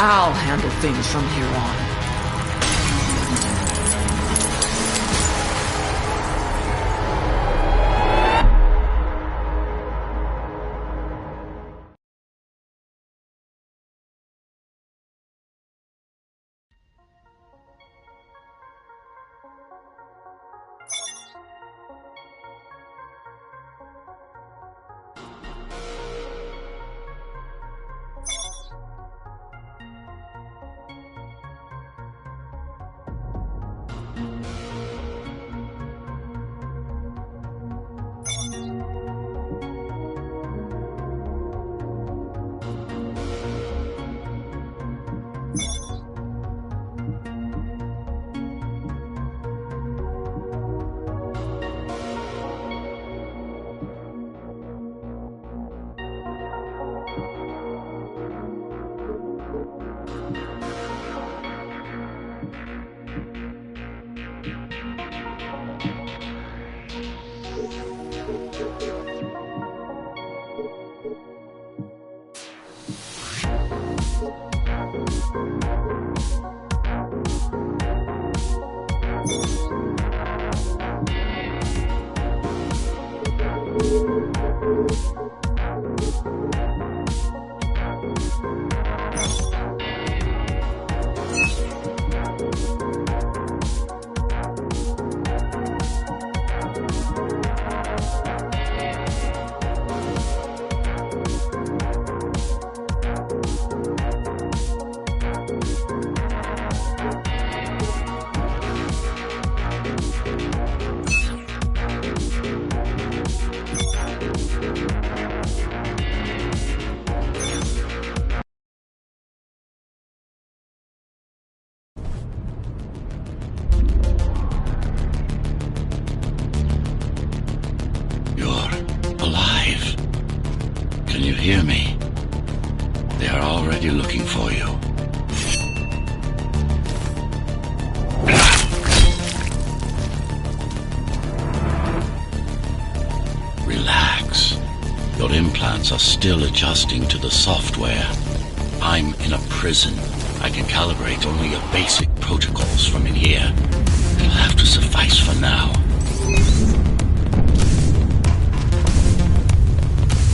I'll handle things from here on. Can you hear me? They are already looking for you. Relax. Your implants are still adjusting to the software. I'm in a prison. I can calibrate only your basic protocols from in here. It'll have to suffice for now.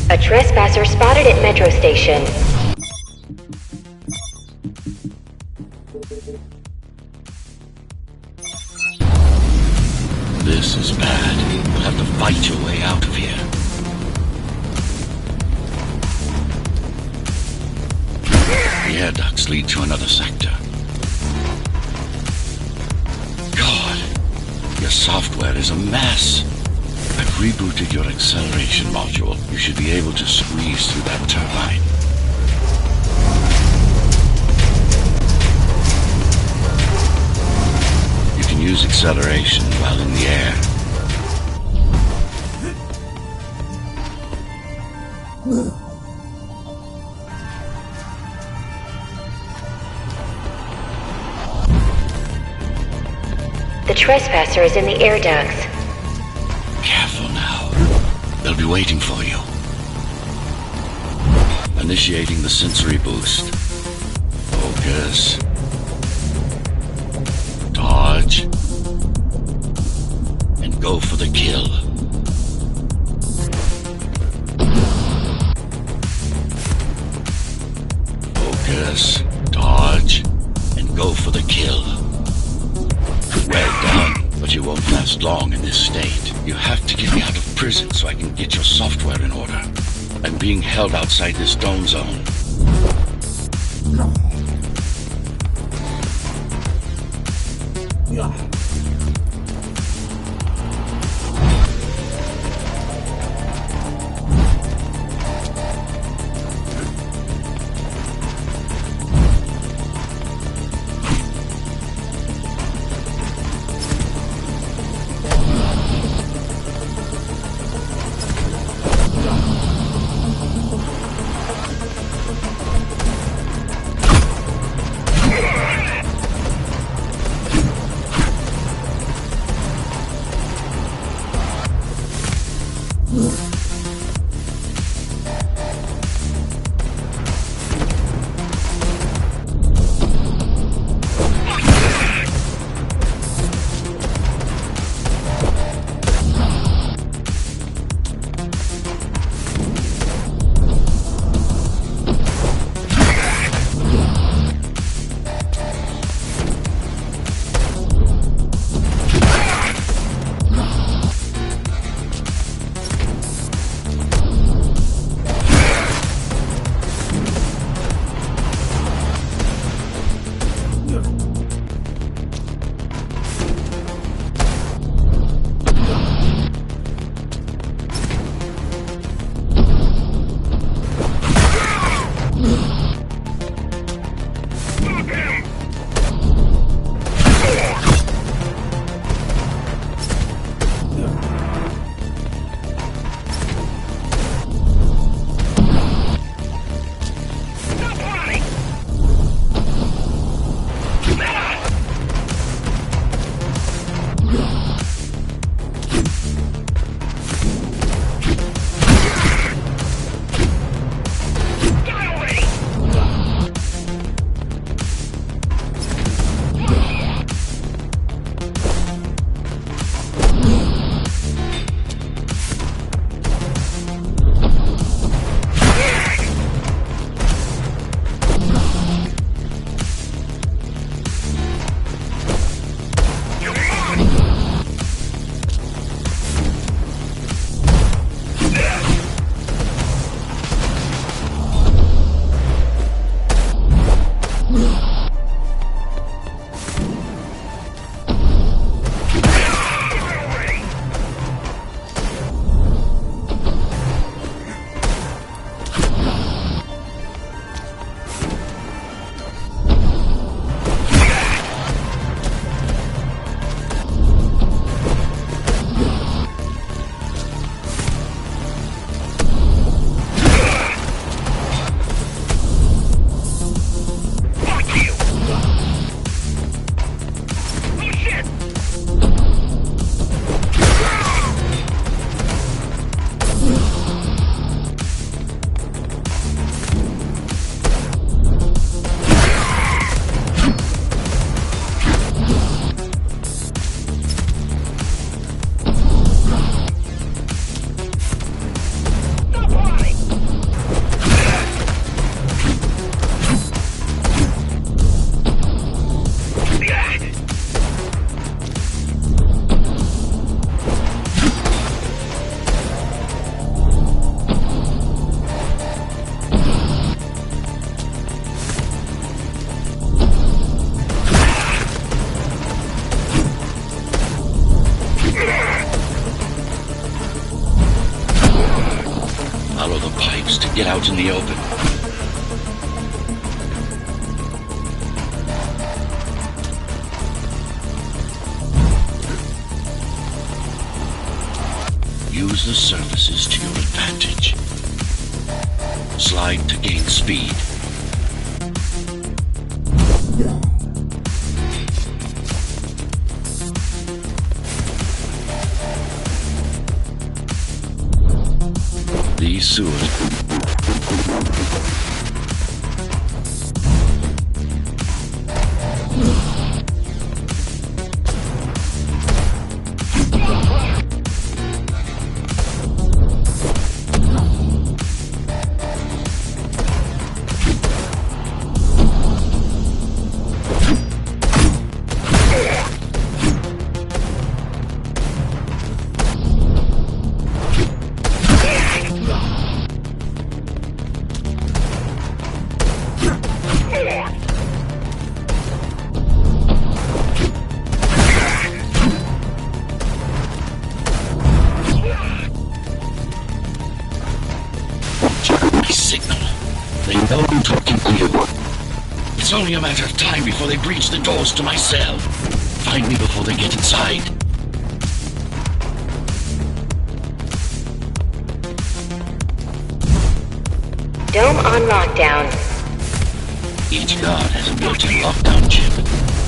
A trespasser spotted at Metro Station. This is bad. You'll have to fight your way out of here. The air ducts lead to another sector. God, your software is a mess. I've rebooted your acceleration module. You should be able to squeeze through that turbine. You can use acceleration while in the air. The trespasser is in the air ducts. Careful now. They'll be waiting for you. Initiating the sensory boost. Focus. Dodge. And go for the kill. Focus. Dodge. And go for the kill. Well done, but you won't last long in this state. You have to get me out of prison so I can get your software in order. I'm being held outside this dome zone. Get out in the open. Use the surfaces to your advantage. Slide to gain speed. These sewers... It's only a matter of time before they breach the doors to my cell. Find me before they get inside. Dome on lockdown. Each guard has a built-in lockdown chip.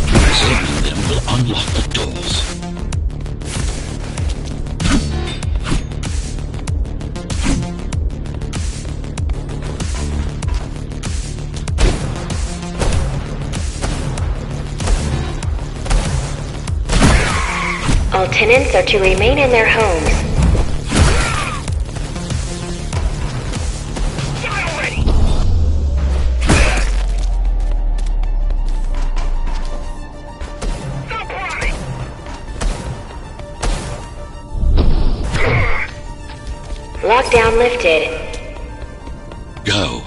Disabling them will unlock the doors. All tenants are to remain in their homes. Lockdown lifted. Go.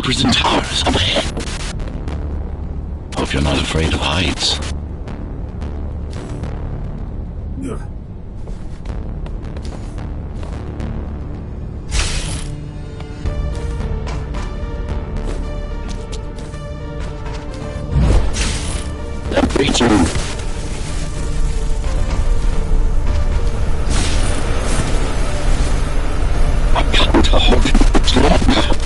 Prison towers up ahead. Hope you're not afraid of heights. That breach room. I've got to hold it longer.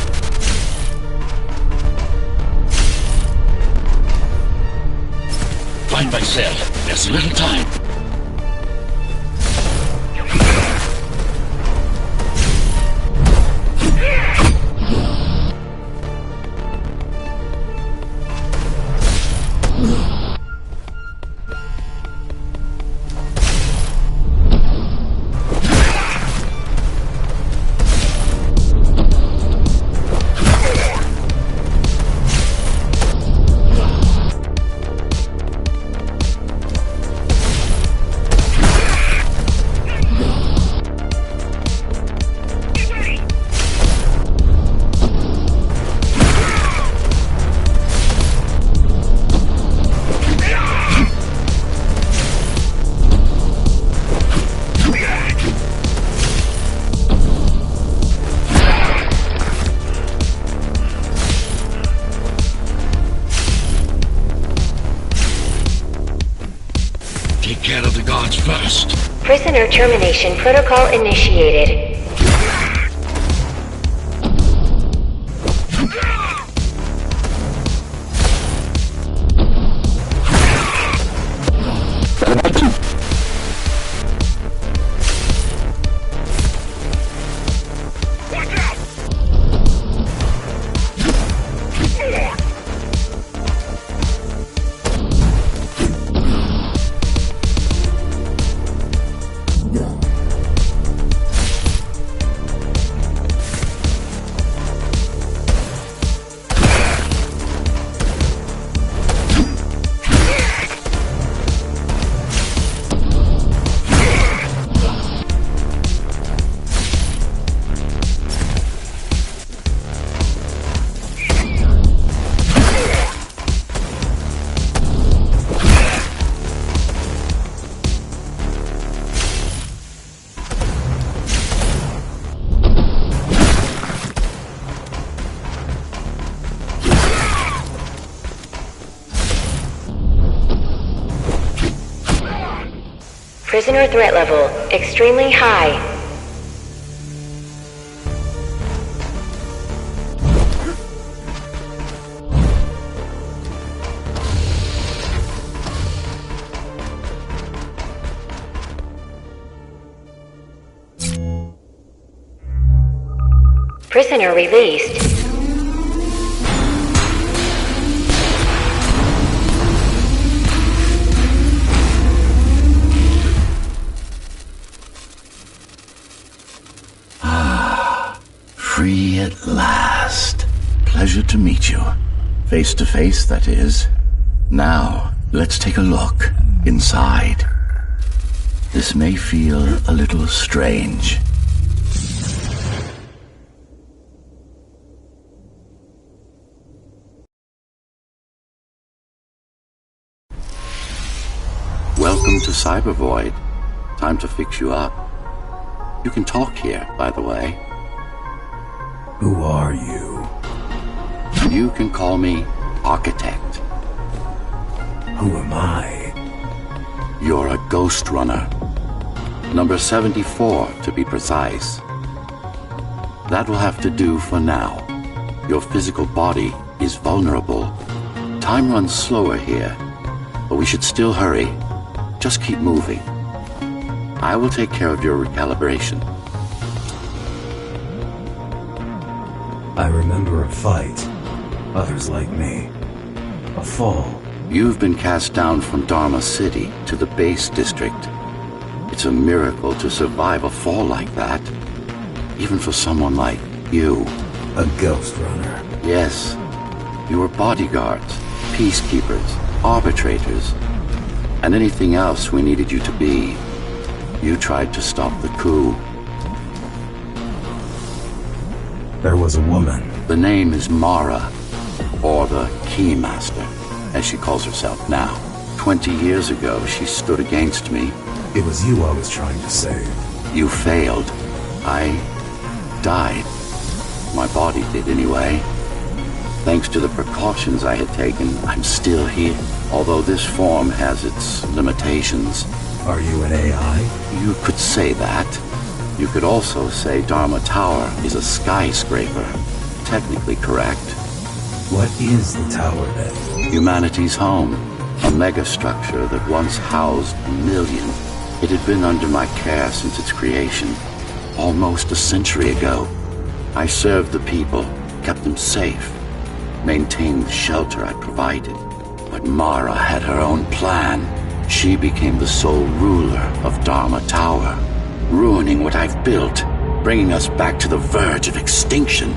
Find my cell. There's little time. Take care of the guards first. Prisoner termination protocol initiated. Prisoner threat level extremely high. Prisoner released. Free at last. Pleasure to meet you. Face to face, that is. Now, let's take a look inside. This may feel a little strange. Welcome to Cybervoid. Time to fix you up. You can talk here, by the way. Who are you? You can call me Architect. Who am I? You're a Ghostrunner. Number 74, to be precise. That will have to do for now. Your physical body is vulnerable. Time runs slower here, but we should still hurry. Just keep moving. I will take care of your recalibration. I remember a fight. Others like me. A fall. You've been cast down from Dharma City to the base district. It's a miracle to survive a fall like that. Even for someone like you. A Ghostrunner. Yes. You were bodyguards, peacekeepers, arbitrators, and anything else we needed you to be. You tried to stop the coup. There was a woman. The name is Mara, or the Keymaster, as she calls herself now. 20 years ago, she stood against me. It was you I was trying to save. You failed. I died. My body did anyway. Thanks to the precautions I had taken, I'm still here. Although this form has its limitations. Are you an AI? You could say that. You could also say Dharma Tower is a skyscraper. Technically correct. What is the tower then? Humanity's home. A megastructure that once housed millions. It had been under my care since its creation. Almost a century ago. I served the people, kept them safe, maintained the shelter I provided. But Mara had her own plan. She became the sole ruler of Dharma Tower, ruining what I've built, bringing us back to the verge of extinction.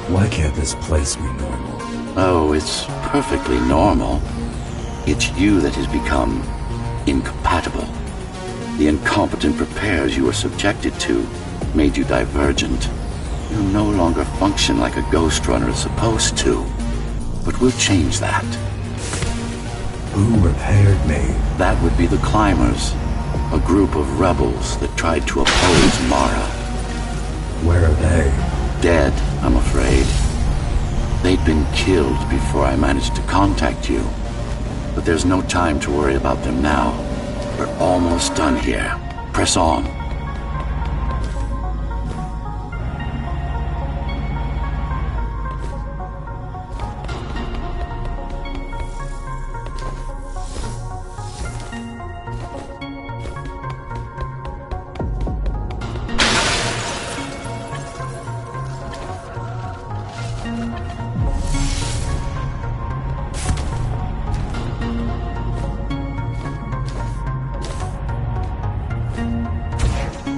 Why can't this place be normal? Oh, it's perfectly normal. It's you that has become incompatible. The incompetent repairs you were subjected to made you divergent. You no longer function like a Ghostrunner is supposed to. But we'll change that. Who repaired me? That would be the Climbers, a group of rebels that tried to oppose Mara. Where are they? Dead, I'm afraid. They'd been killed before I managed to contact you. But there's no time to worry about them now. We're almost done here. Press on.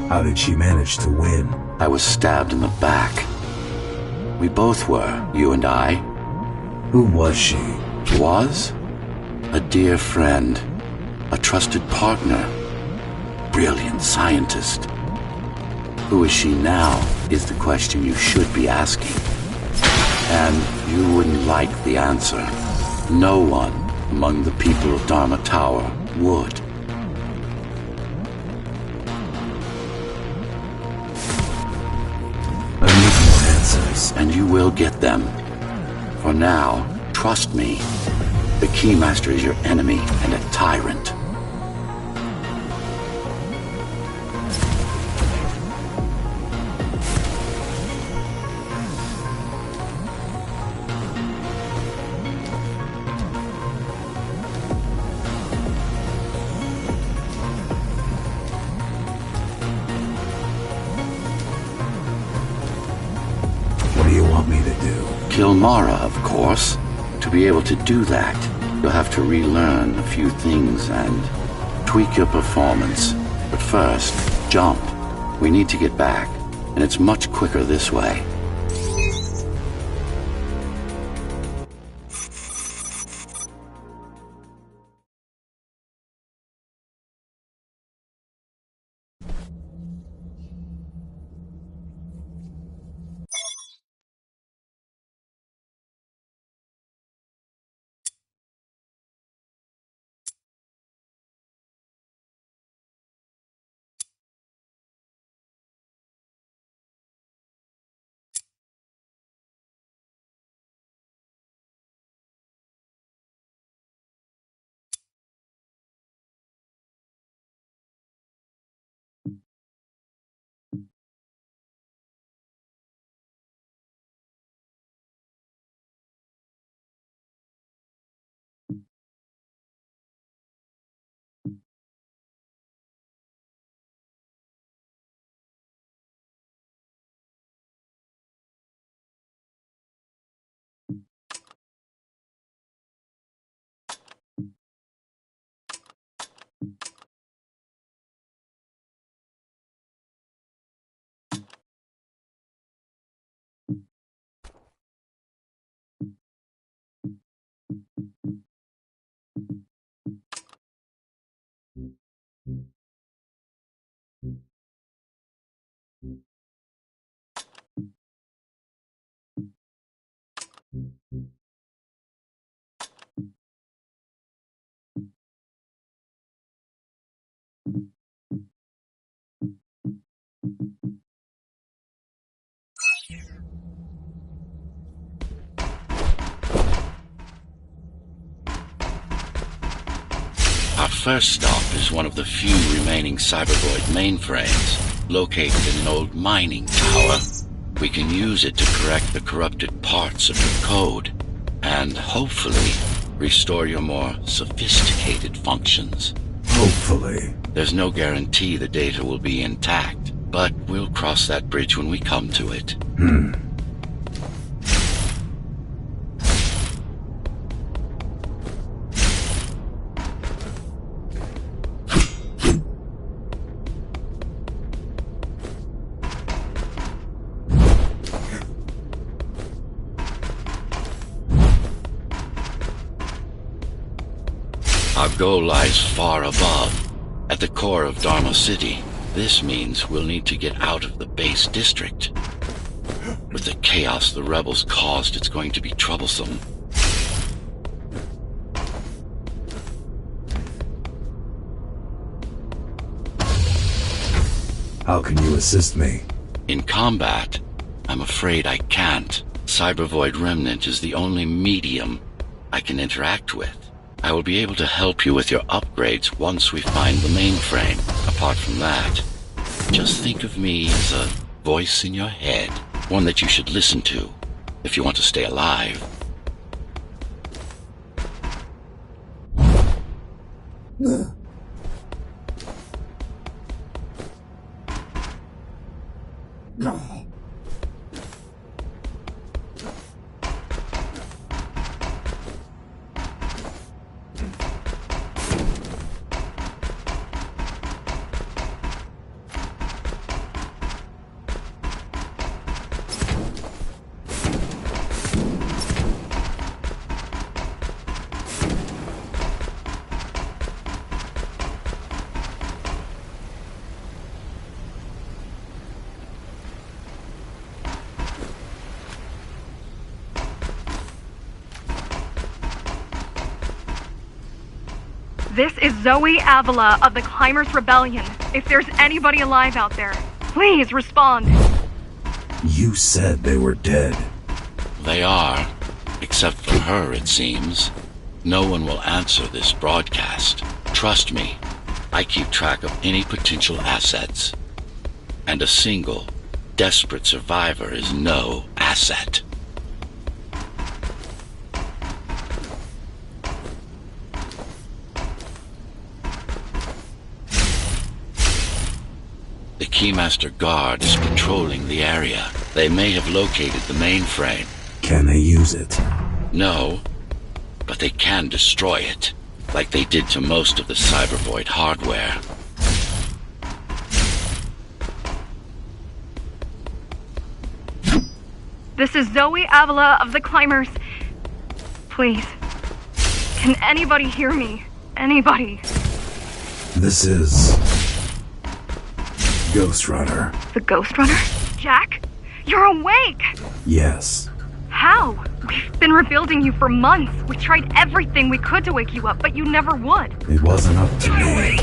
How did she manage to win? I was stabbed in the back. We both were, you and I. Who was she? Was? A dear friend. A trusted partner. Brilliant scientist. Who is she now is the question you should be asking. And you wouldn't like the answer. No one among the people of Dharma Tower would. I need more answers. And you will get them. For now, trust me. The Keymaster is your enemy and a tyrant. What do you want me to do? Kill Mara, of course. To be able to do that, you'll have to relearn a few things and tweak your performance. But first, jump. We need to get back, and it's much quicker this way. Our first stop is one of the few remaining Cybervoid mainframes, located in an old mining tower. We can use it to correct the corrupted parts of your code, and hopefully restore your more sophisticated functions. Hopefully. There's no guarantee the data will be intact, but we'll cross that bridge when we come to it. Our goal lies far above, at the core of Dharma City. This means we'll need to get out of the base district. With the chaos the rebels caused, it's going to be troublesome. How can you assist me? In combat, I'm afraid I can't. Cybervoid Remnant is the only medium I can interact with. I will be able to help you with your upgrades once we find the mainframe. Apart from that, just think of me as a voice in your head, one that you should listen to if you want to stay alive. This is Zoe Avila of the Climbers Rebellion. If there's anybody alive out there, please respond. You said they were dead. They are. Except for her, it seems. No one will answer this broadcast. Trust me, I keep track of any potential assets. And a single, desperate survivor is no asset. The Keymaster Guard is patrolling the area. They may have located the mainframe. Can they use it? No, but they can destroy it, like they did to most of the Cybervoid hardware. This is Zoe Avila of the Climbers. Please, can anybody hear me? Anybody? This is... Ghostrunner. The Ghostrunner? Jack? You're awake! Yes. How? We've been rebuilding you for months. We tried everything we could to wake you up, but you never would. It wasn't up to me.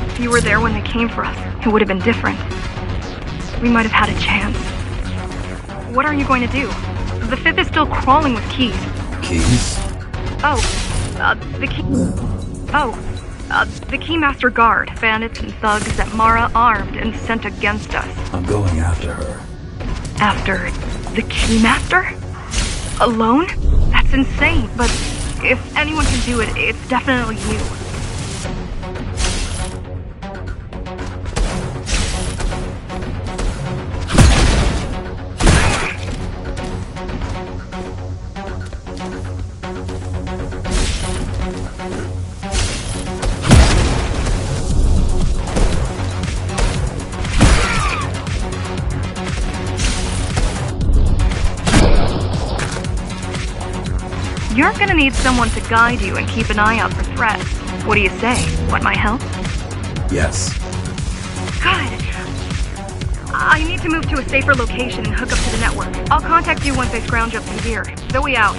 If you were there when they came for us, it would have been different. We might have had a chance. What are you going to do? The Fifth is still crawling with keys. Keys? The Keymaster Guard. Bandits and thugs that Mara armed and sent against us. I'm going after her. After the Keymaster? Alone? That's insane, but if anyone can do it, it's definitely you. You're gonna need someone to guide you and keep an eye out for threats. What do you say? Want my help? Yes. Good. I need to move to a safer location and hook up to the network. I'll contact you once I scrounge up some gear. Zoe out.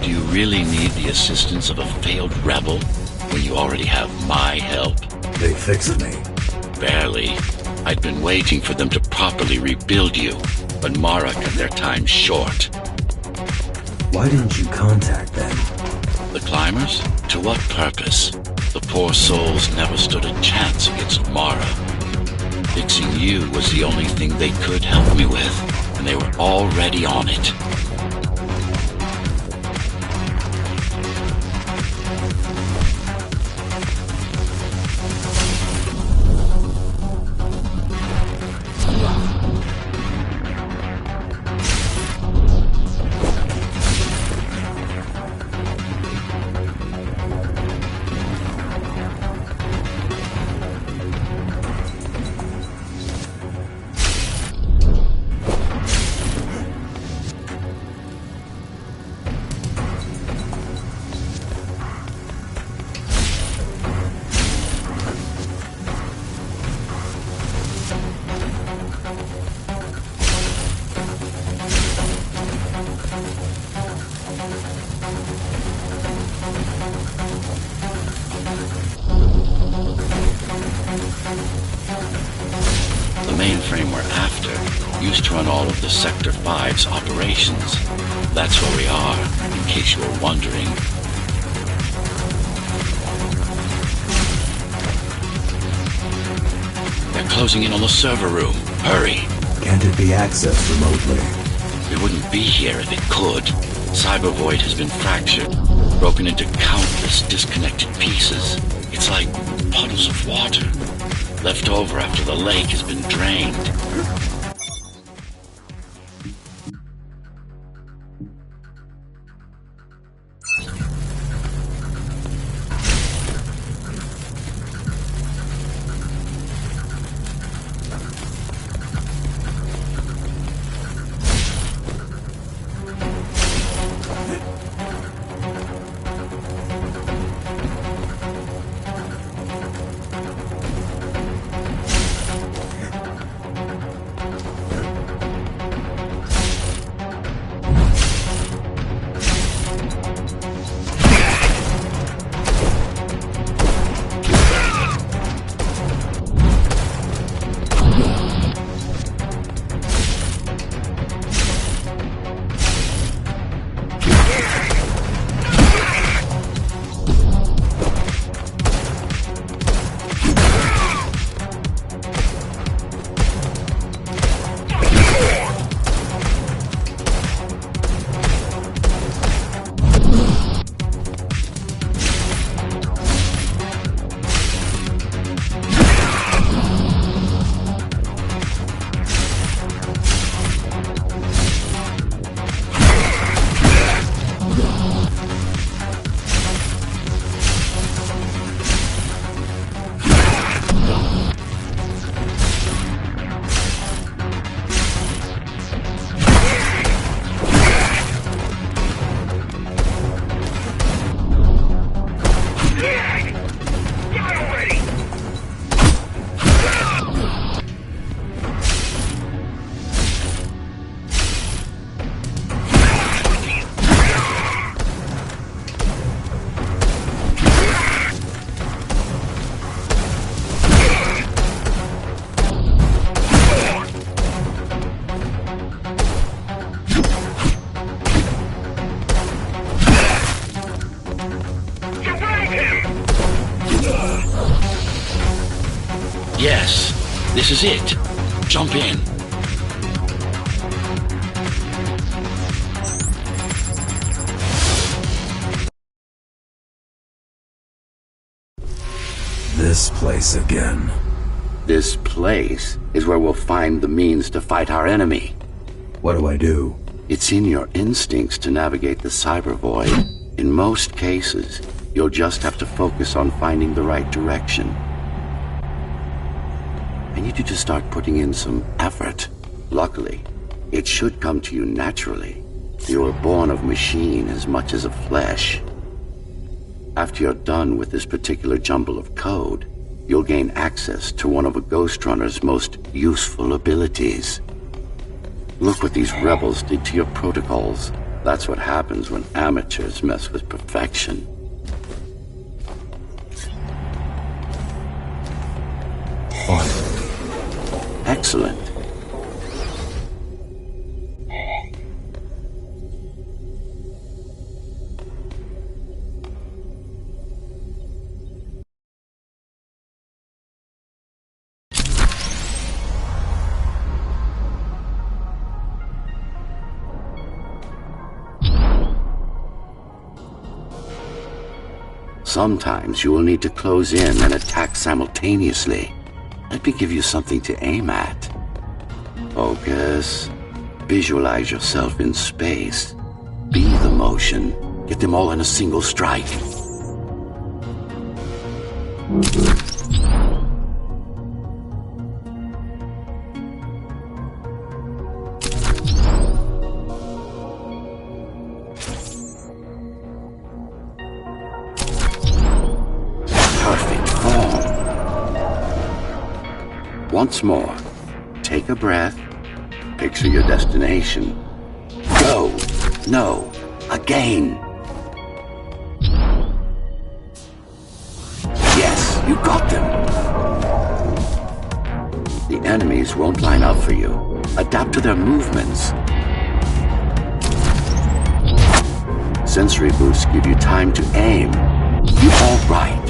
Do you really need the assistance of a failed rebel when you already have my help? They fixed me. Barely. I'd been waiting for them to properly rebuild you, but Mara cut their time short. Why didn't you contact them? The climbers? To what purpose? The poor souls never stood a chance against Mara. Fixing you was the only thing they could help me with, and they were already on it. The mainframe we're after used to run all of the Sector 5's operations. That's where we are, in case you were wondering. They're closing in on the server room. Hurry! Can't it be accessed remotely? We wouldn't be here if it could. Cyber Void has been fractured, broken into countless disconnected pieces. It's like puddles of water, left over after the lake has been drained. Yes, this is it. Jump in. This place again. This place is where we'll find the means to fight our enemy. What do I do? It's in your instincts to navigate the cyber void. In most cases, you'll just have to focus on finding the right direction. I need you to start putting in some effort. Luckily, it should come to you naturally. You were born of machine as much as of flesh. After you're done with this particular jumble of code, you'll gain access to one of a Ghostrunner's most useful abilities. Look what these rebels did to your protocols. That's what happens when amateurs mess with perfection. On. Excellent. Sometimes you will need to close in and attack simultaneously. Let me give you something to aim at. Focus. Visualize yourself in space. Be the motion. Get them all in a single strike. Perfect form. Once more, take a breath. Picture your destination. Go. No. Again. Yes, you got them. The enemies won't line up for you. Adapt to their movements. Sensory boosts give you time to aim. You're all right.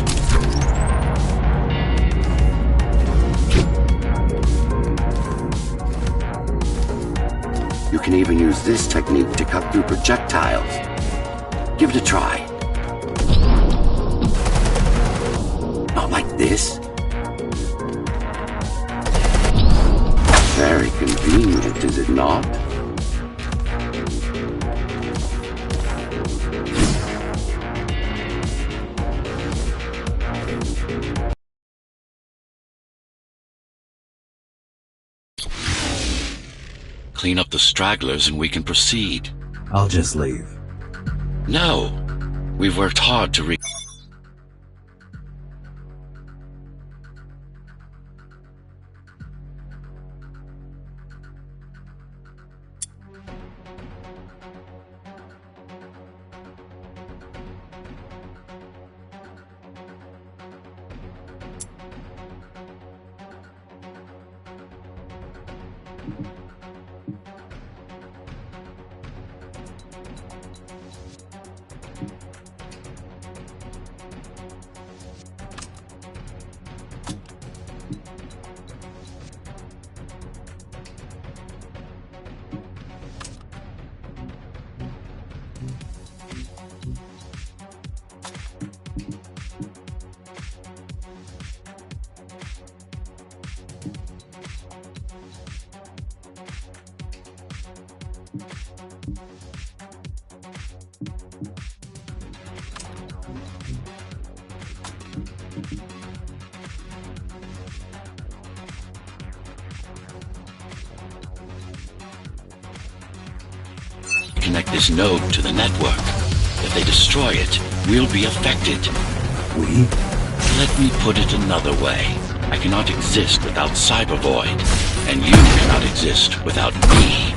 You can even use this technique to cut through projectiles. Give it a try. Not like this. Very convenient, is it not? Clean up the stragglers and we can proceed. I'll just leave. No. We've worked hard to connect this node to the network. If they destroy it, we'll be affected. We? Let me put it another way. I cannot exist without Cybervoid, and you cannot exist without me.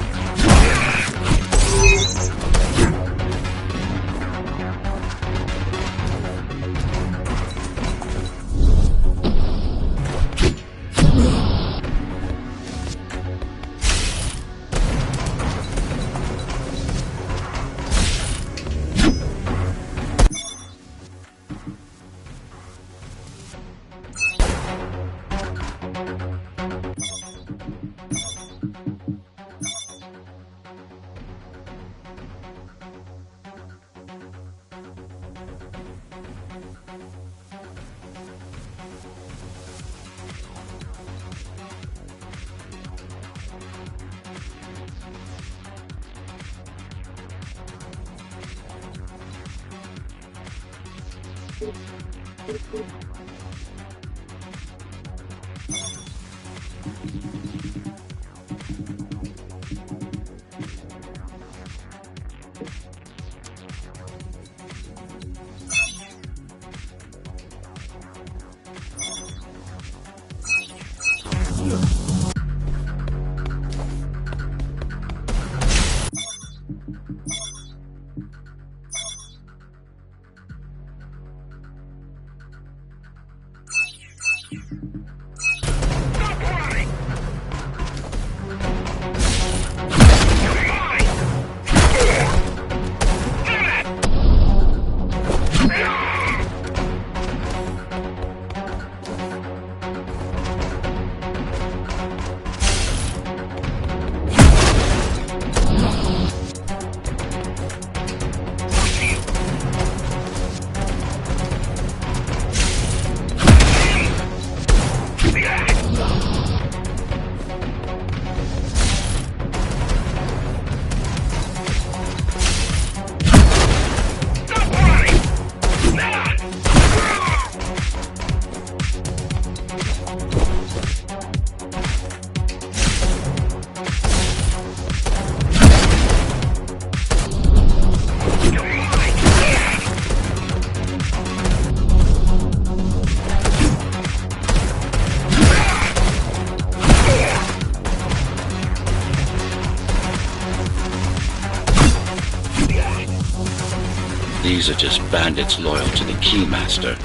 These are just bandits loyal to the Keymaster,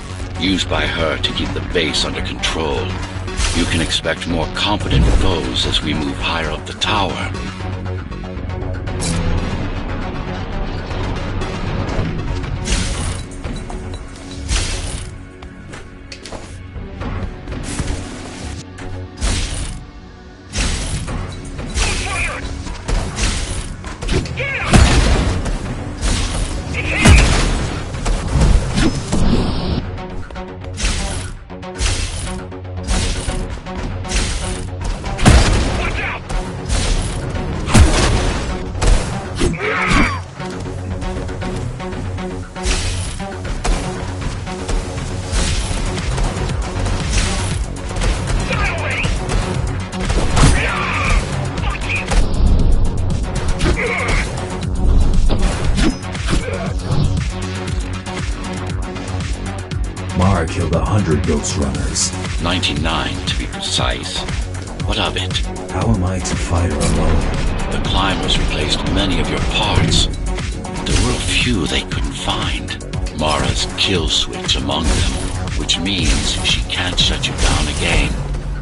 used by her to keep the base under control. You can expect more competent foes as we move higher up the tower. Mara killed 100 Ghostrunners. 99 to be precise. What of it? How am I to fight her alone? The climbers replaced many of your parts. There were a few they couldn't find. Mara's kill switch among them, which means she can't shut you down again.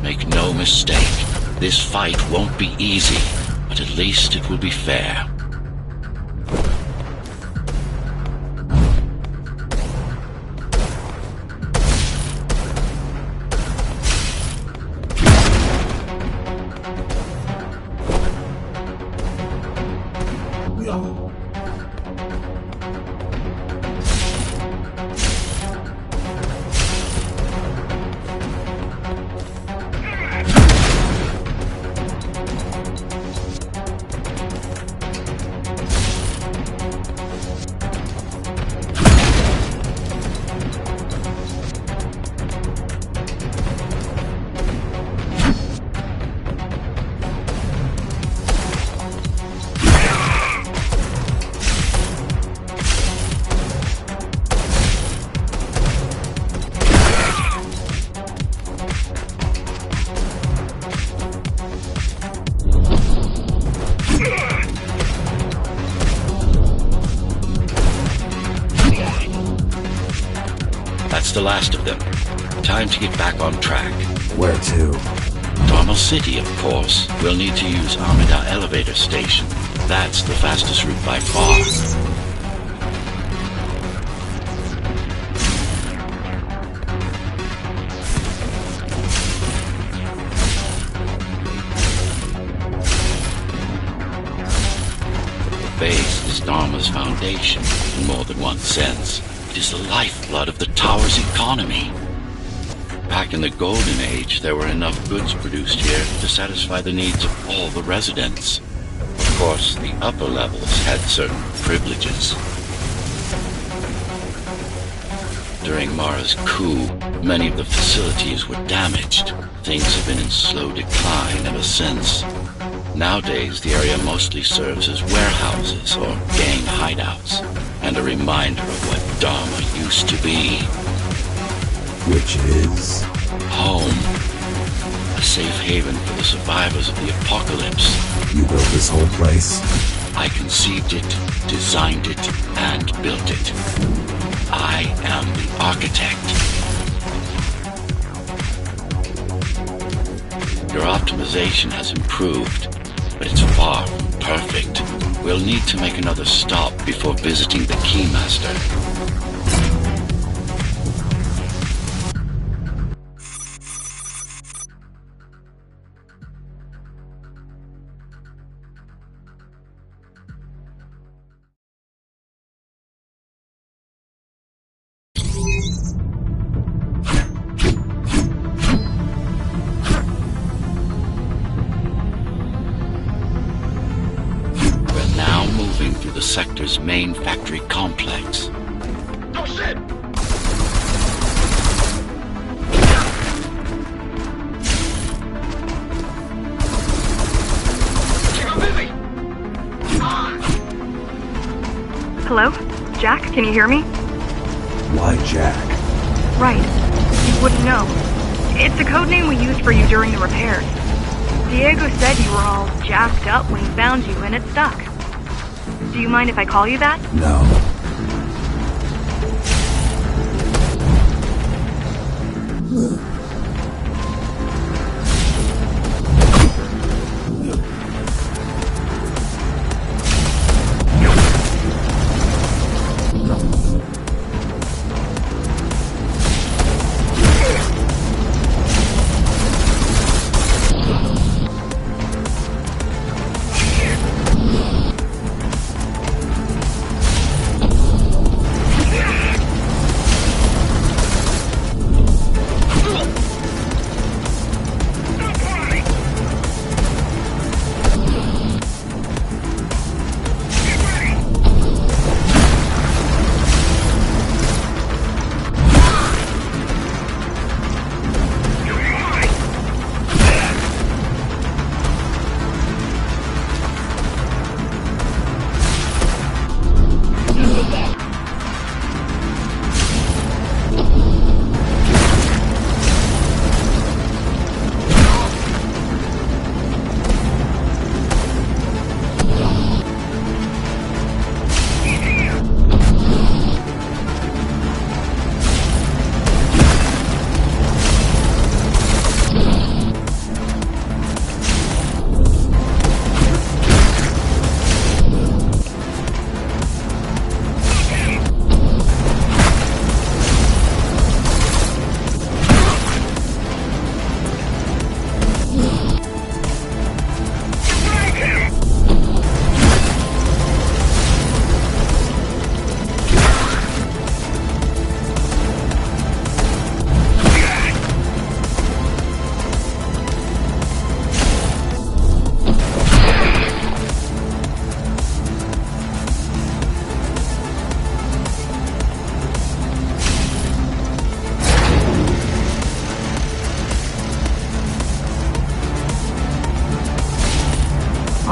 Make no mistake, this fight won't be easy, but at least it will be fair. That's the last of them. Time to get back on track. Where to? Dharma City, of course. We'll need to use Amida Elevator Station. That's the fastest route by far. The base is Dharma's foundation, in more than one sense. It is the lifeblood of the tower's economy. Back in the Golden Age, there were enough goods produced here to satisfy the needs of all the residents. Of course, the upper levels had certain privileges. During Mara's coup, many of the facilities were damaged. Things have been in slow decline ever since. Nowadays, the area mostly serves as warehouses or gang hideouts, and a reminder of what Dharma used to be. Which is? Home. A safe haven for the survivors of the apocalypse. You built this whole place? I conceived it, designed it, and built it. I am the architect. Your optimization has improved, but it's far from perfect. We'll need to make another stop before visiting the Keymaster. Through the sector's main factory complex. Oh shit! I'm busy! Hello? Jack, can you hear me? Why Jack? Right. You wouldn't know. It's a code name we used for you during the repairs. Diego said you were all jacked up when he found you, and it stuck. Do you mind if I call you that? No.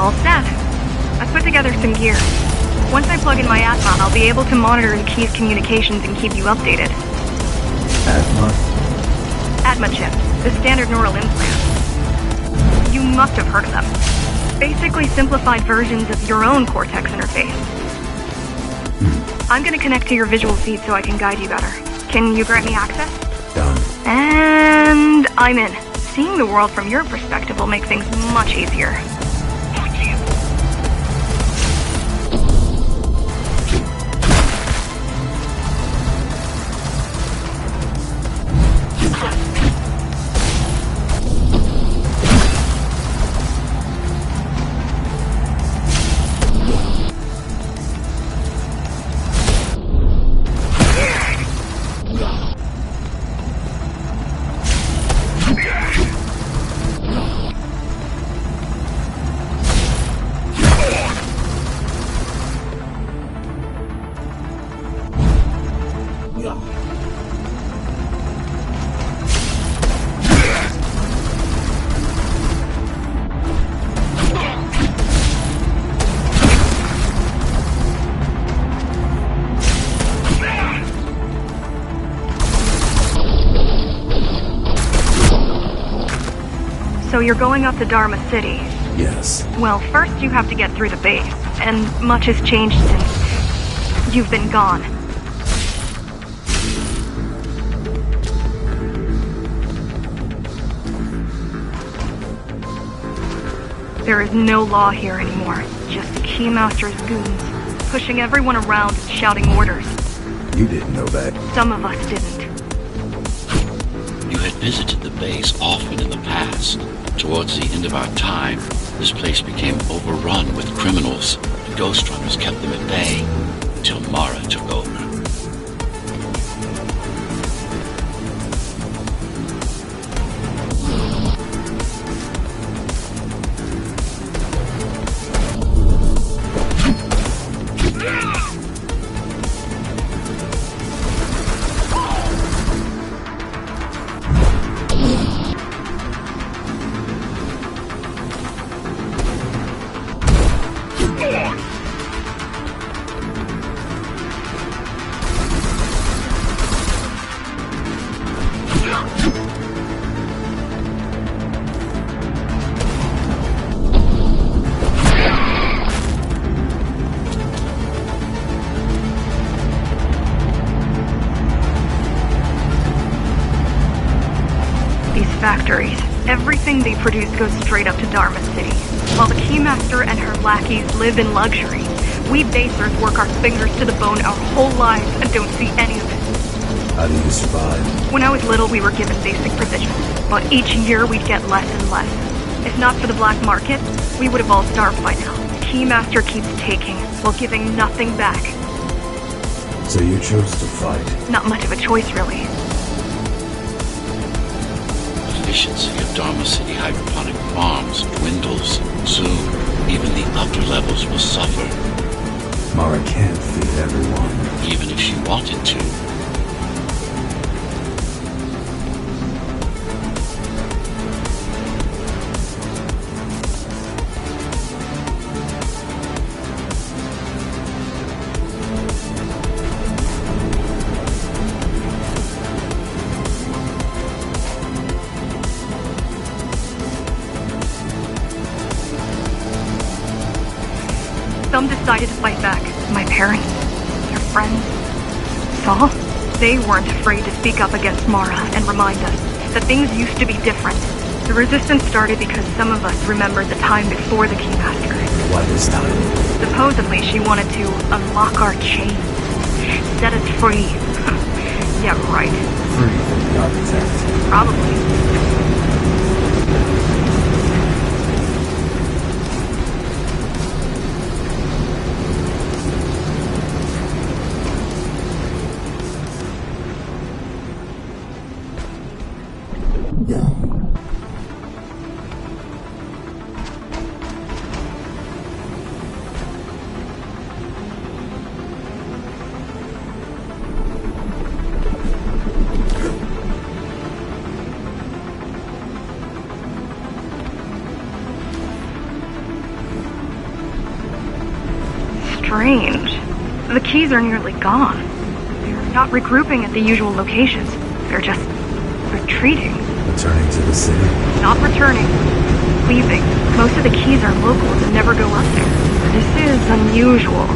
All set. I've put together some gear. Once I plug in my Atma, I'll be able to monitor the key's communications and keep you updated. Atma? Atma chip, the standard neural implant. You must have heard of them. Basically simplified versions of your own Cortex interface. I'm gonna connect to your visual feed so I can guide you better. Can you grant me access? Done. And I'm in. Seeing the world from your perspective will make things much easier. So you're going up to Dharma City. Yes. Well, first you have to get through the base, and much has changed since you've been gone. There is no law here anymore, just Keymaster's goons, pushing everyone around and shouting orders. You didn't know that. Some of us didn't. You had visited the base often in the past. Towards the end of our time, this place became overrun with criminals. The Ghostrunners kept them at bay until Mara took over. these factories. Everything they produce goes straight up to Dharma City. While the Keymaster and her lackeys live in luxury, we basers work our fingers to the bone our whole lives and don't see any of it. How do you survive? When I was little, we were given basic provisions, but each year we'd get less and less. If not for the black market, we would have all starved by now. The Keymaster keeps taking, while giving nothing back. So you chose to fight? Not much of a choice, really. Efficiency of Dharma City hydroponic farms dwindles. Soon, even the upper levels will suffer. Mara can't feed everyone. Even if she wanted to. Some decided to fight back. My parents, their friends, Saul. They weren't afraid to speak up against Mara and remind us that things used to be different. The resistance started because some of us remembered the time before the Keymaster. Why this time? Supposedly she wanted to unlock our chains, set us free. Yeah, right. Free from the architect. Probably. Strange. The keys are nearly gone. They're not regrouping at the usual locations. They're just retreating. Returning to the city? Not returning. Leaving. Most of the keys are locals and never go up there. This is unusual.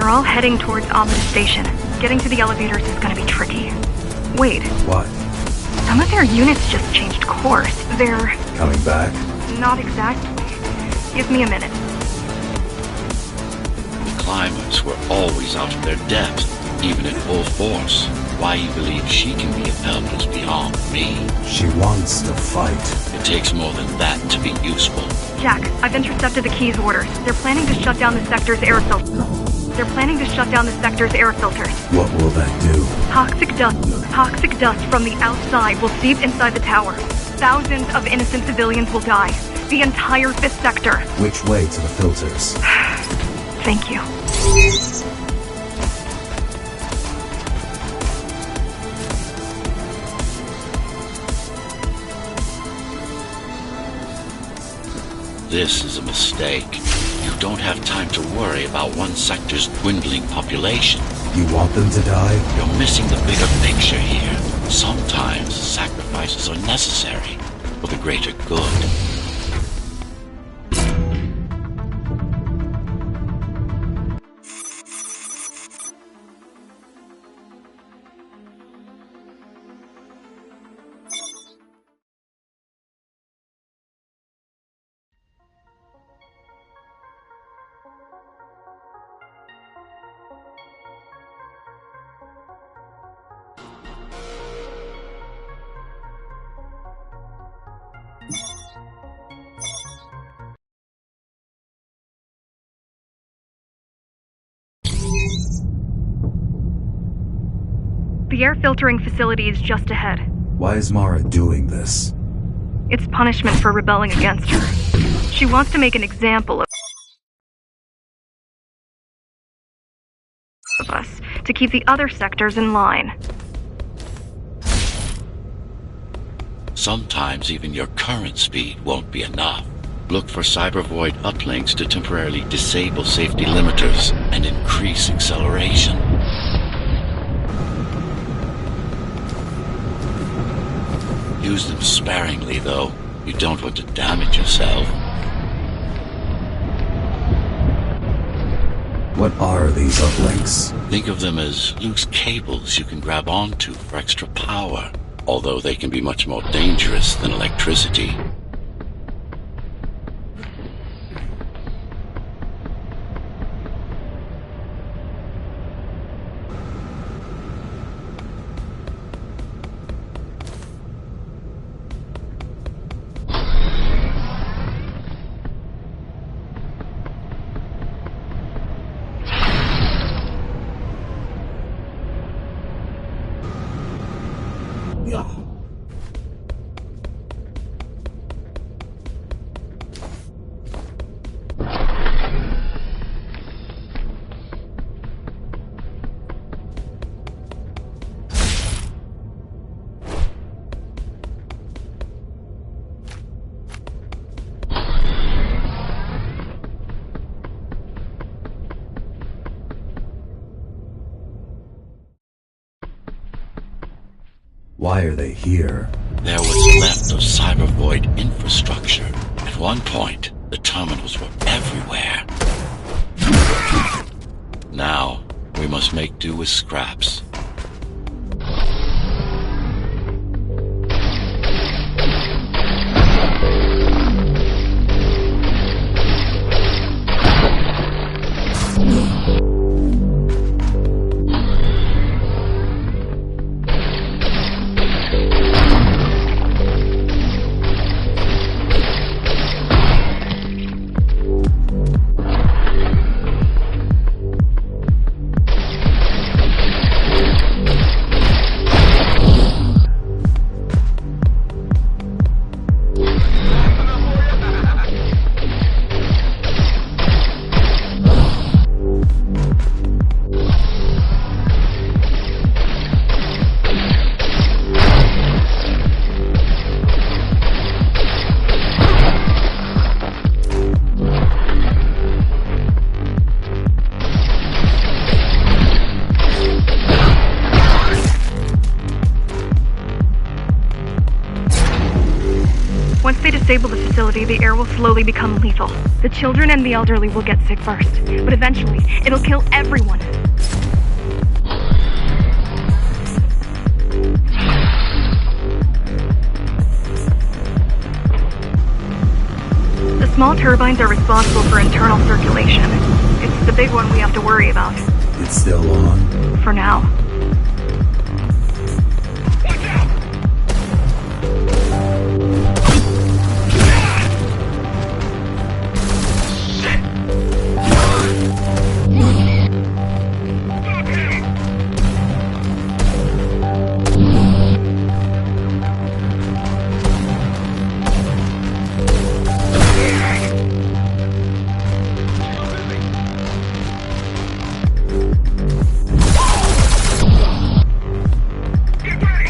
They're all heading towards Amida Station. Getting to the elevators is gonna be tricky. Wait, What? some of their units just changed course. They're... Coming back? not exactly. Give me a minute. The climbers were always out of their depth, even at full force. Why you believe she can be upheld is beyond me. She wants to fight. It takes more than that to be useful. Jack, I've intercepted the Key's orders. They're planning to shut down the sector's air filters. What will that do? Toxic dust from the outside will seep inside the tower. Thousands of innocent civilians will die. The entire 5th sector. Which way to the filters? Thank you. This is a mistake. You don't have time to worry about one sector's dwindling population. You want them to die? You're missing the bigger picture here. Sometimes sacrifices are necessary for the greater good. The air filtering facility is just ahead. Why is Mara doing this? It's punishment for rebelling against her. She wants to make an example of us, to keep the other sectors in line. Sometimes even your current speed won't be enough. Look for cybervoid uplinks to temporarily disable safety limiters and increase acceleration. Use them sparingly, though. You don't want to damage yourself. What are these uplinks? Think of them as loose cables you can grab onto for extra power, although they can be much more dangerous than electricity. Why are they here? They're what's left of cybervoid infrastructure. At one point, the terminals were everywhere. Now, we must make do with scraps. Once they disable the facility, the air will slowly become lethal. The children and the elderly will get sick first, but eventually, it'll kill everyone. The small turbines are responsible for internal circulation. It's the big one we have to worry about. It's still on? For now. Watch out! Shit! Stop him! Get ready!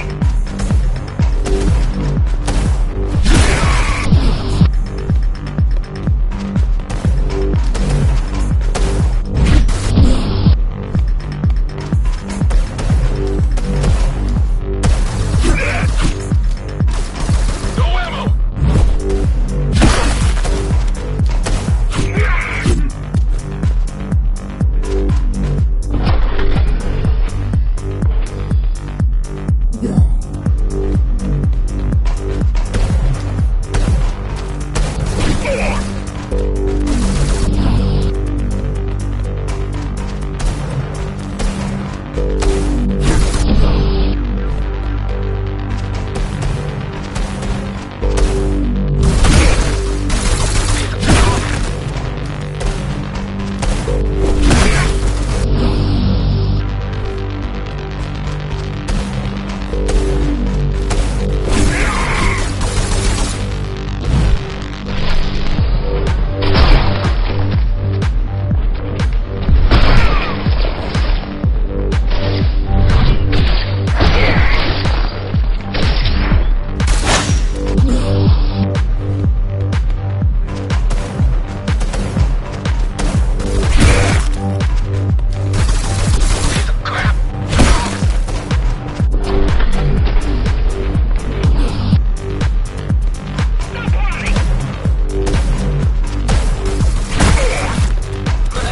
No ammo!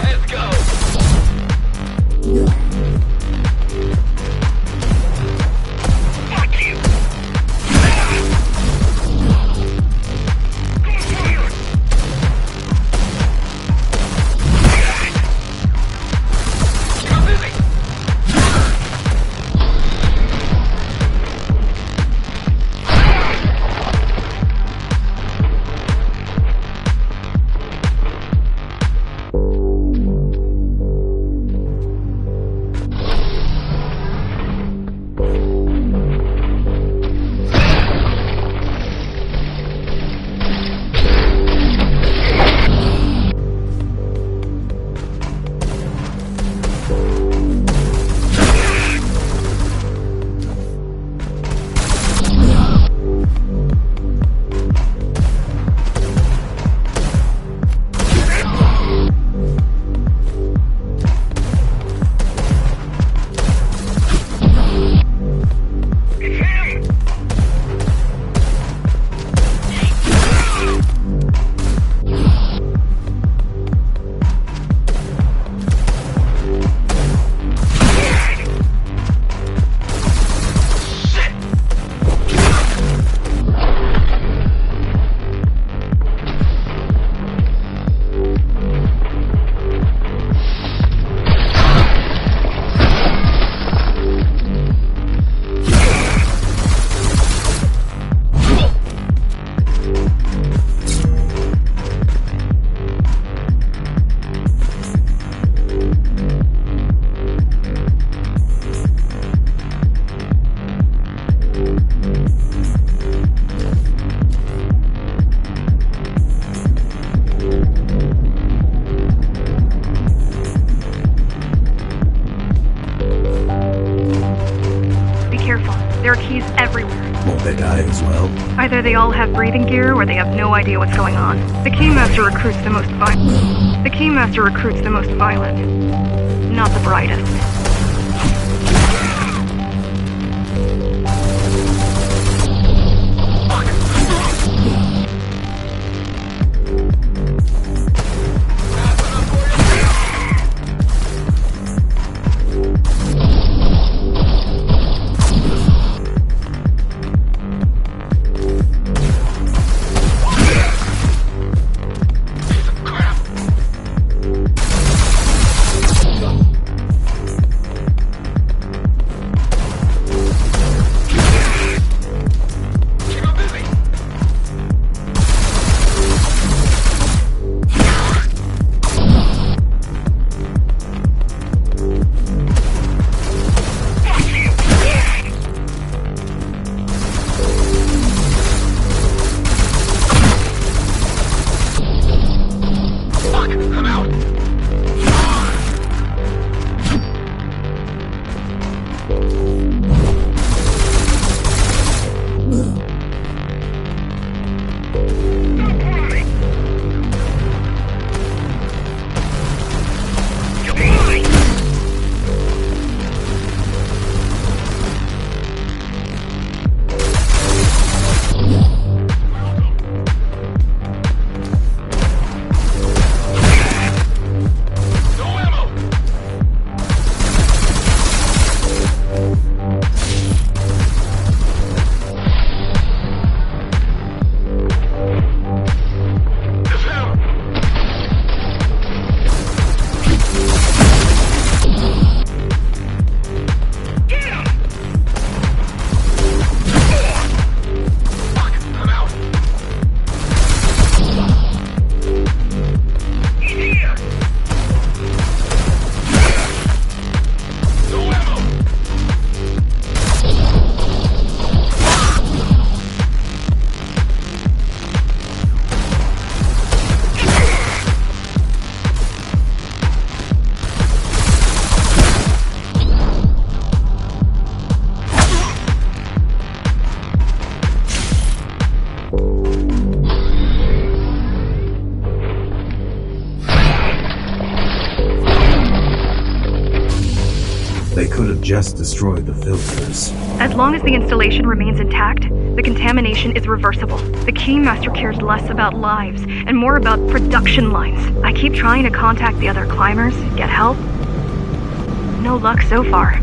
Let's go! Fuck you! Ghostrunner! You're busy! It's him! Shit! Be careful. There are keys everywhere. Won't they die as well? Either they all have breathing gear or they have no idea what's going on. The Keymaster recruits the most violent. The Keymaster recruits the most violent. Not the brightest. Fuck! just destroy the filters. As long as the installation remains intact, the contamination is reversible. The Keymaster cares less about lives and more about production lines. I keep trying to contact the other climbers, get help. No luck so far.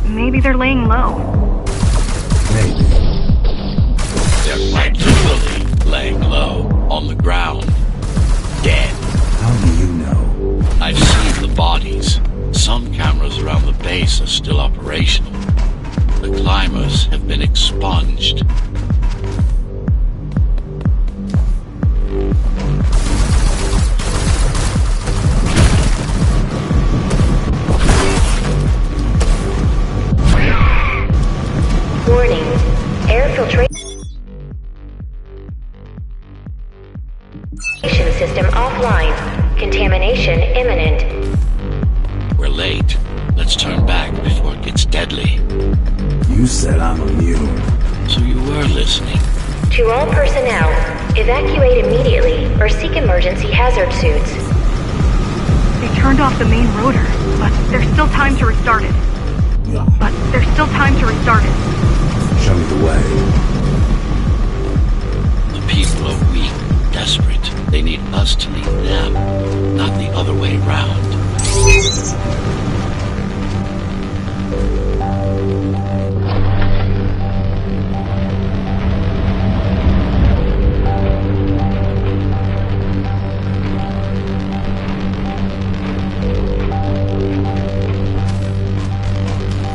Maybe they're laying low. Maybe. They're quite literally laying low on the ground. Dead. How do you know? I've seen the bodies. Some cameras around the base are still operational. The climbers have been expunged. Warning. Air filtration system offline. Contamination imminent. We're late. Let's turn back before it gets deadly. You said I'm immune. So you were listening. To all personnel, evacuate immediately or seek emergency hazard suits. They turned off the main rotor, but there's still time to restart it. Show me the way. The people are weak, desperate. They need us to need them, not the other way around.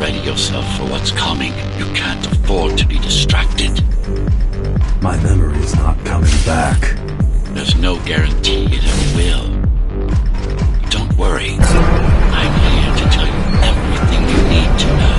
Ready yourself for what's coming. You can't afford to be distracted. My memory's not coming back. There's no guarantee it ever will. Don't worry. I'm here to tell you everything you need to know.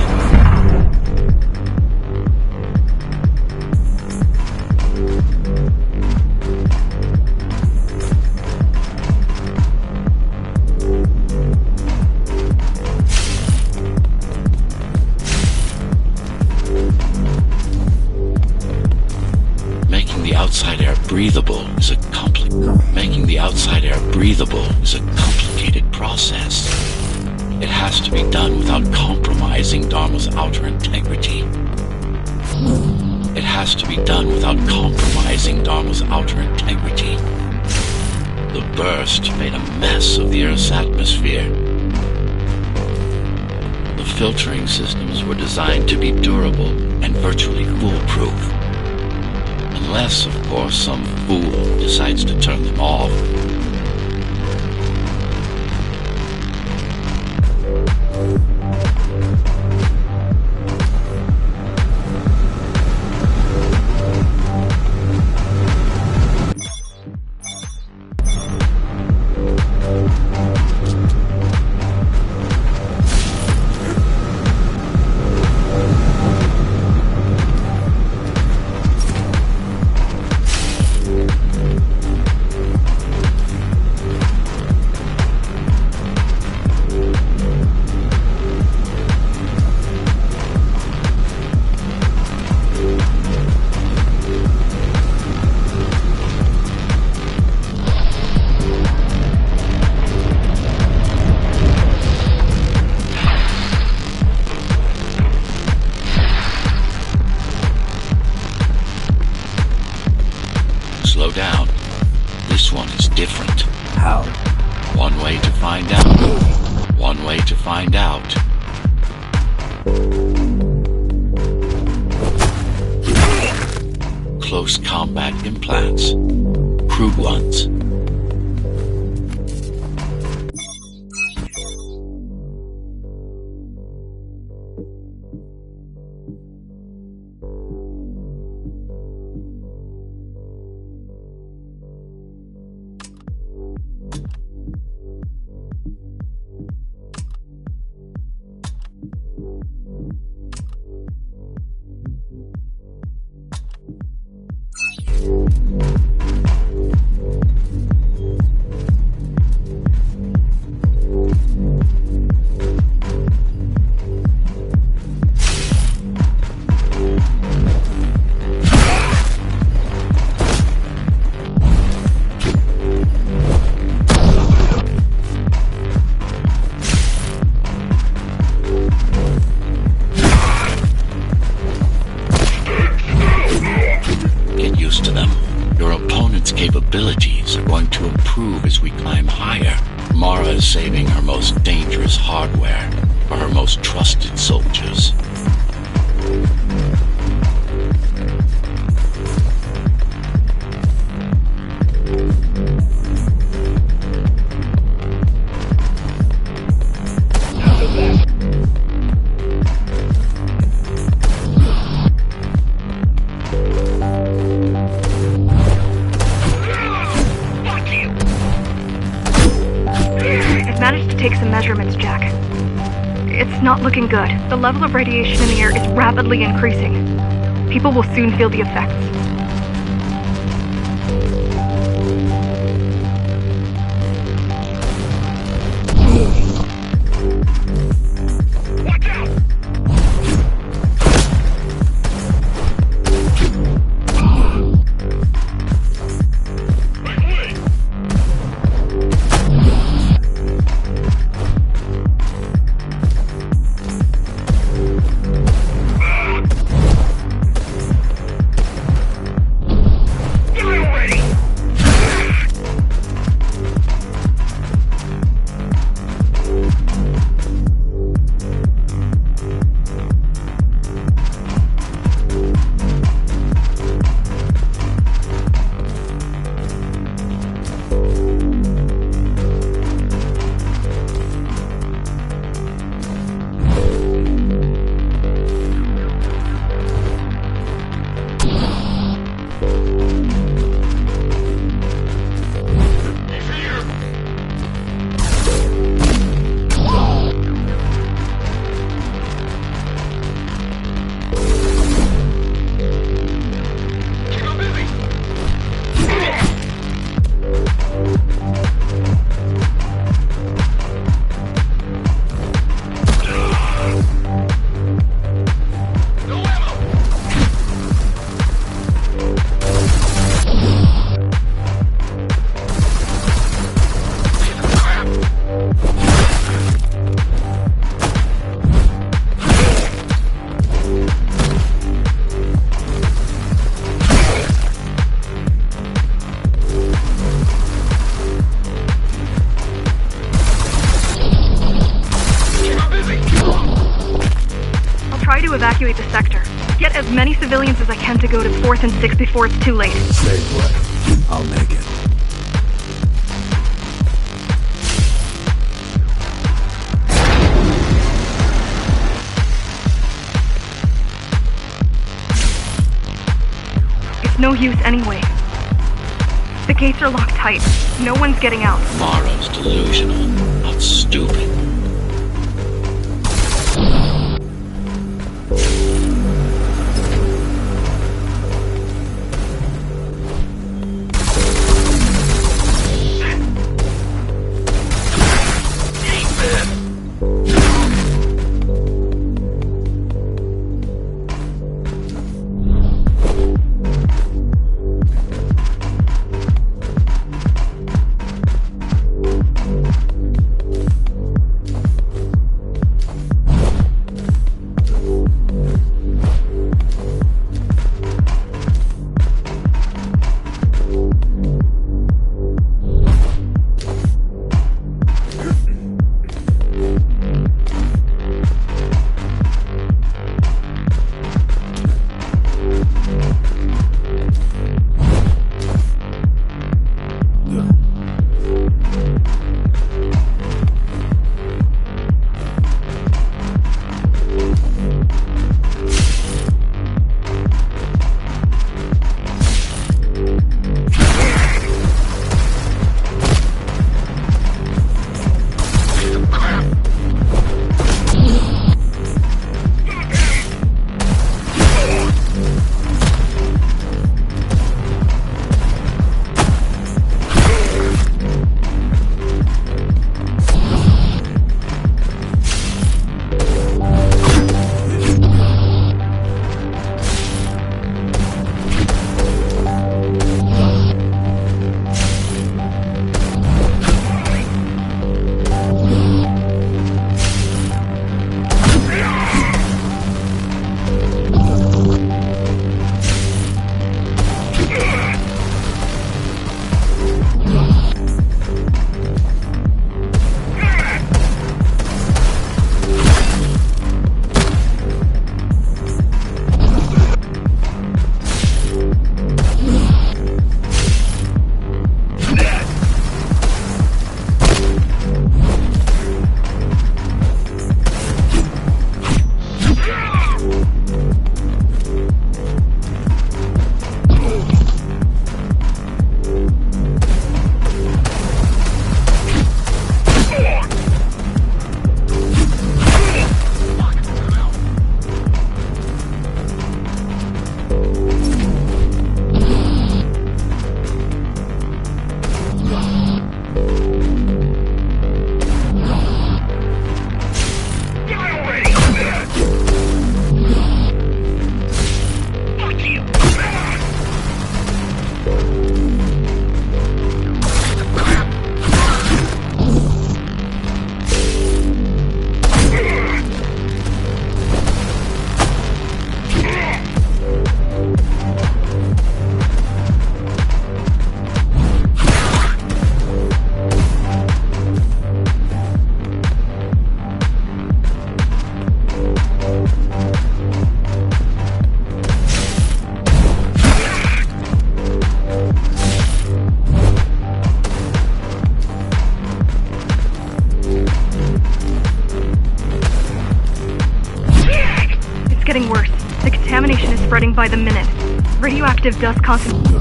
Making the outside air breathable is a complicated process. It has to be done without compromising Dharma's outer integrity. The burst made a mess of the Earth's atmosphere. The filtering systems were designed to be durable and virtually foolproof. Unless, of course, some fool decides to turn them off. Slow down. This one is different. How? One way to find out. Close combat implants. Crude ones. capabilities are going to improve as we climb higher. Mara is saving her most dangerous hardware for her most trusted soldiers. Take some measurements, Jack. It's not looking good. The level of radiation in the air is rapidly increasing. People will soon feel the effects. Watch out! To evacuate the sector. Get as many civilians as I can to go to 4th and 6th before it's too late. Stay put. I'll make it. It's no use anyway. The gates are locked tight. No one's getting out. Mara's delusional, not stupid. by the minute. Radioactive dust concentration.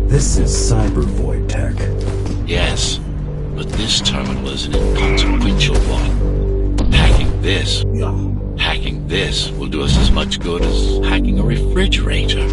This is cyber void tech. Yes, but this terminal is an inconsequential one. Hacking this will do us as much good as hacking a refrigerator.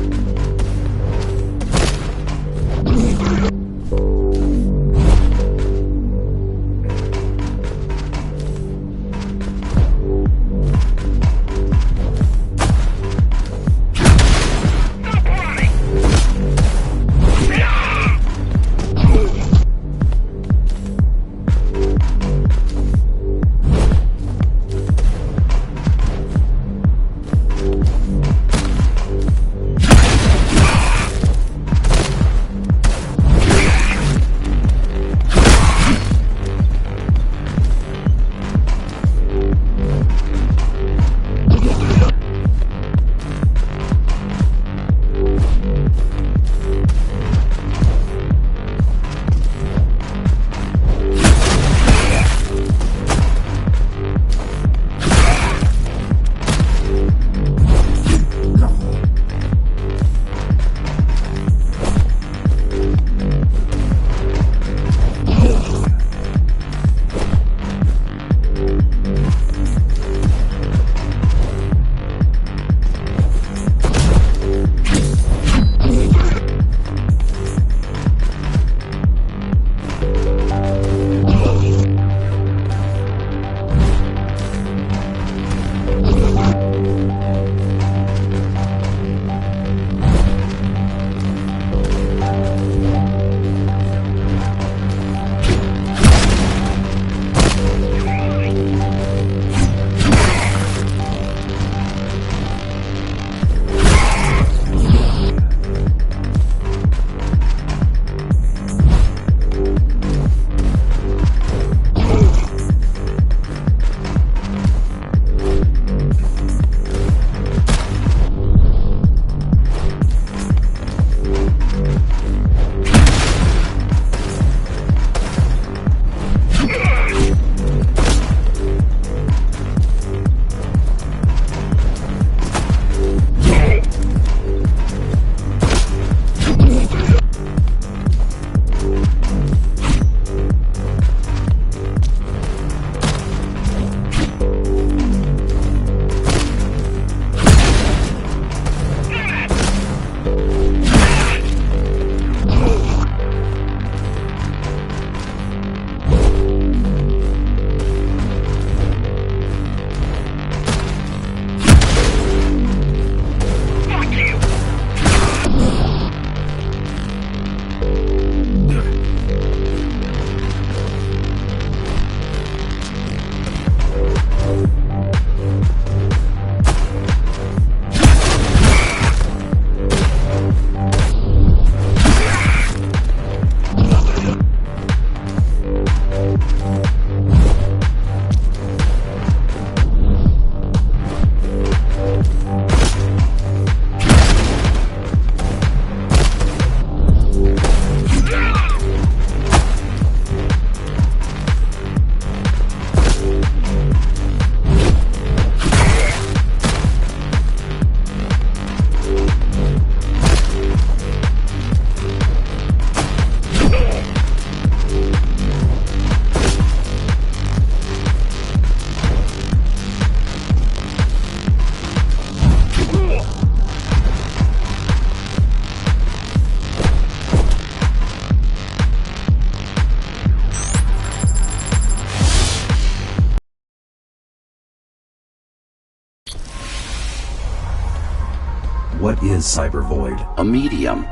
What is cyber void? A medium,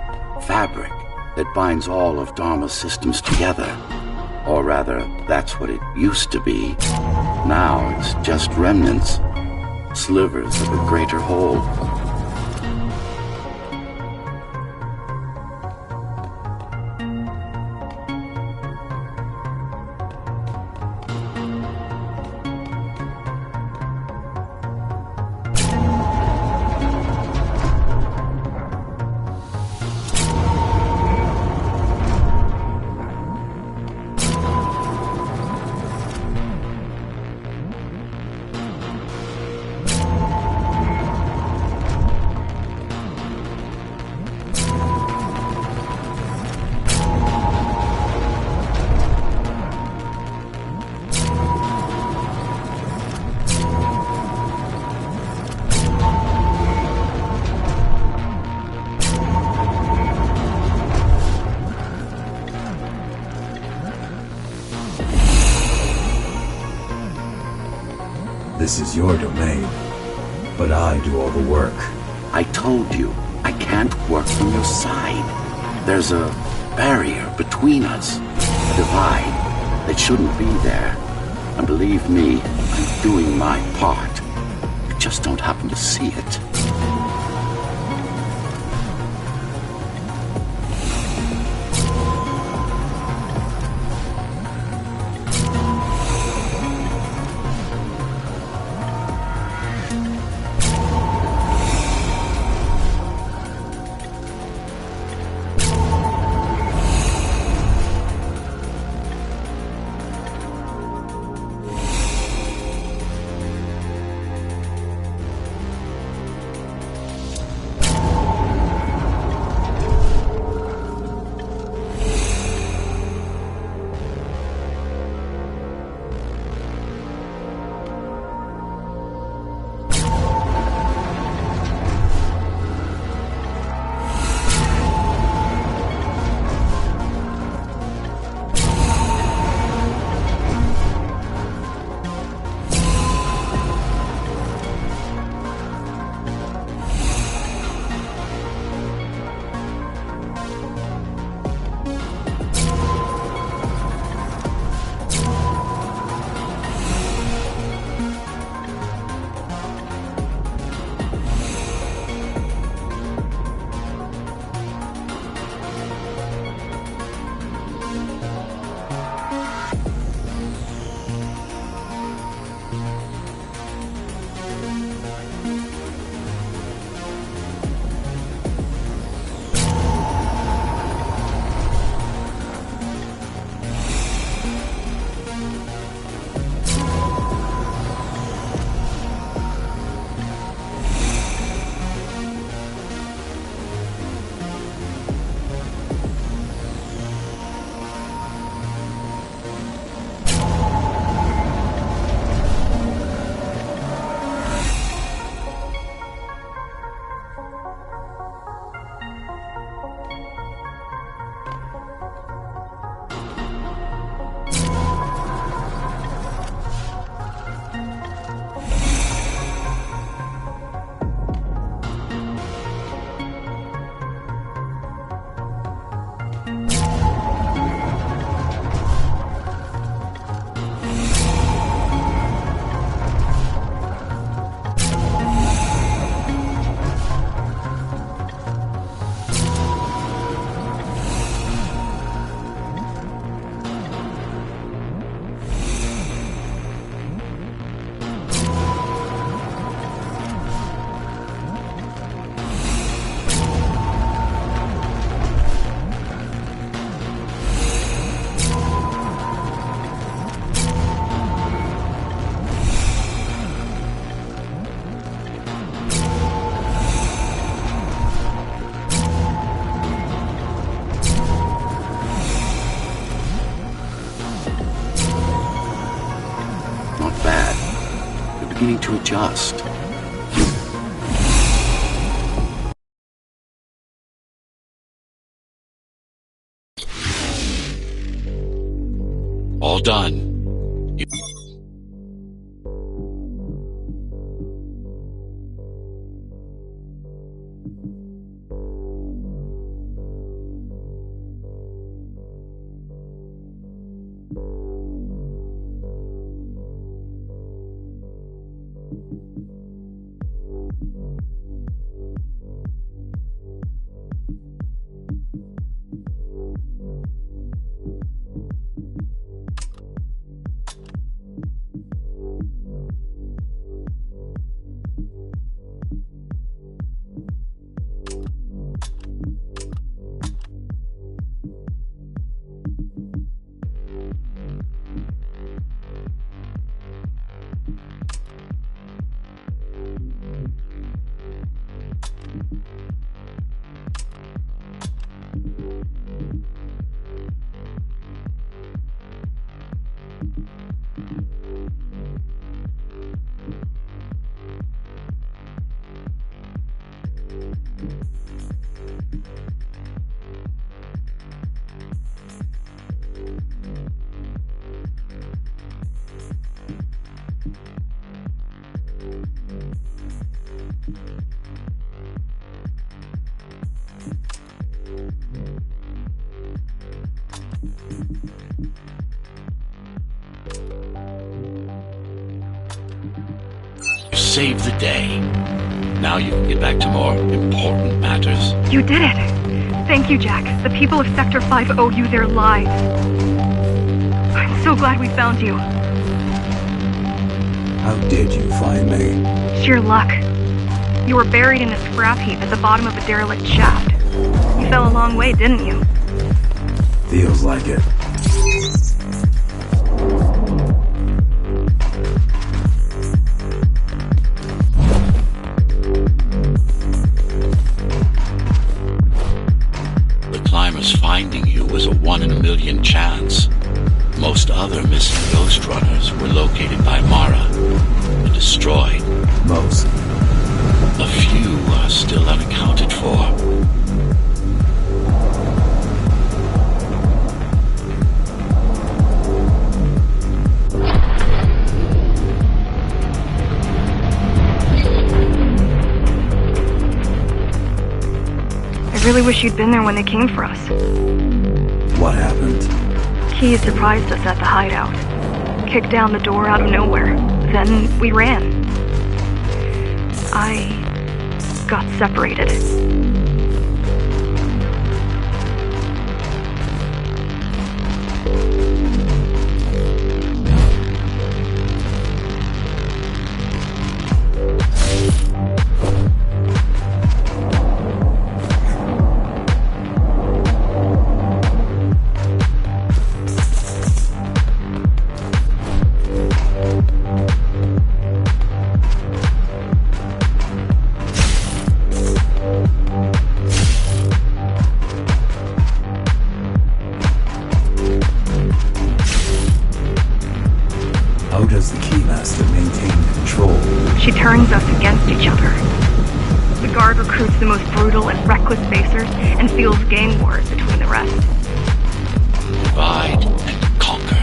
fabric, that binds all of Dharma's systems together. Or rather, that's what it used to be. Now it's just remnants, slivers of a greater whole. This is your domain, but I do all the work. I told you, I can't work from your side. There's a barrier between us, a divide that shouldn't be there. And believe me, I'm doing my part. You just don't happen to see it. Beginning to adjust. All done. saved the day. Now you can get back to more important matters. You did it! Thank you, Jack. The people of Sector 5 owe you their lives. I'm so glad we found you. How did you find me? Sheer luck. You were buried in a scrap heap at the bottom of a derelict shaft. You fell a long way, didn't you? Feels like it. The climbers finding you was a 1 in a million chance. Most other missing Ghostrunners were located by Mara and destroyed. Most. A few are still unaccounted for. I really wish you'd been there when they came for us. What happened? Key surprised us at the hideout. Kicked down the door out of nowhere. Then we ran. I got separated. How does the Keymaster maintain control? She turns us against each other. The Guard recruits the most brutal and reckless facers and fuels gang wars between the rest. Divide and conquer.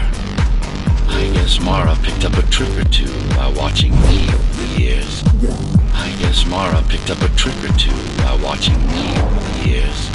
I guess Mara picked up a trick or two while watching me over the years. I guess Mara picked up a trick or two while watching me over the years.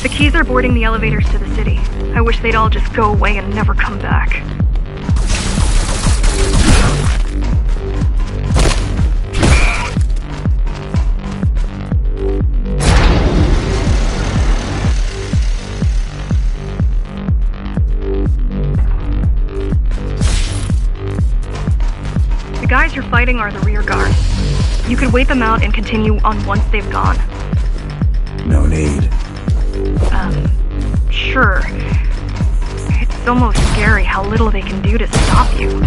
Keys are boarding the elevators to the city. I wish they'd all just go away and never come back. The guys you're fighting are the rear guard. You could wait them out and continue on once they've gone. No need. Sure. It's almost scary how little they can do to stop you.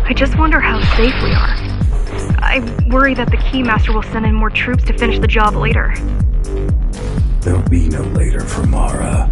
I just wonder how safe we are. I worry that the Keymaster will send in more troops to finish the job later. There'll be no later for Mara.